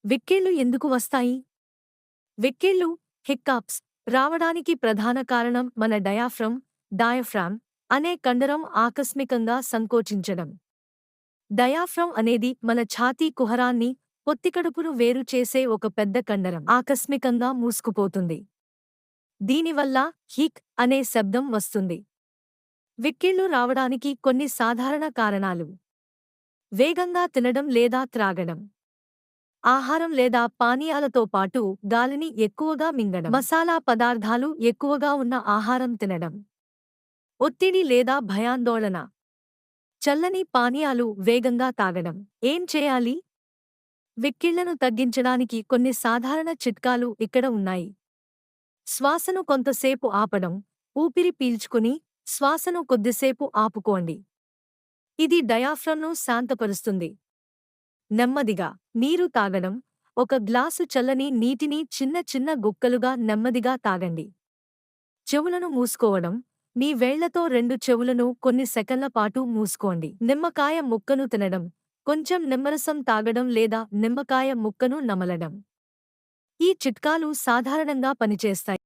వెక్కిళ్ళు ఎందుకు వస్తాయి? వెక్కిళ్ళు, హిక్కాప్స్ రావడానికి ప్రధాన కారణం మన డయాఫ్రామ్ అనే కండరం ఆకస్మికంగా సంకోచించడం. డయాఫ్రామ్ అనేది మన ఛాతీ కుహరాన్ని, పొత్తికడుపును వేరు చేసే ఒక పెద్ద కండరం ఆకస్మికంగా మూసుకుపోతుంది. దీనివల్ల హిక్ అనే శబ్దం వస్తుంది. వెక్కిళ్ళు రావడానికి కొన్ని సాధారణ కారణాలు: వేగంగా తినడం లేదా త్రాగడం, ఆహారం లేదా పానీయాలతో పాటు గాలిని ఎక్కువగా మింగడం, మసాలా పదార్థాలు ఎక్కువగా ఉన్న ఆహారం తినడం, ఒత్తిడి లేదా భయాందోళన, చల్లని పానీయాలు వేగంగా తాగడం. ఏం చేయాలి? వెక్కిళ్లను తగ్గించడానికి కొన్ని సాధారణ చిట్కాలు ఇక్కడ ఉన్నాయి. శ్వాసను కొంతసేపు ఆపడం, ఊపిరి పీల్చుకుని శ్వాసను కొద్దిసేపు ఆపుకోండి. ఇది డయాఫ్రమ్ను శాంతపరుస్తుంది. నెమ్మదిగా నీరు తాగడం, ఒక గ్లాసు చల్లని నీటిని చిన్న చిన్న గుక్కలుగా నెమ్మదిగా తాగండి. చెవులను మూసుకోవడం, మీ వేళ్లతో రెండు చెవులను కొన్ని సెకన్ల పాటు మూసుకోండి. నిమ్మకాయ ముక్కను తినడం, కొంచెం నిమ్మరసం తాగడం లేదా నిమ్మకాయ ముక్కను నమలడం. ఈ చిట్కాలు సాధారణంగా పనిచేస్తాయి.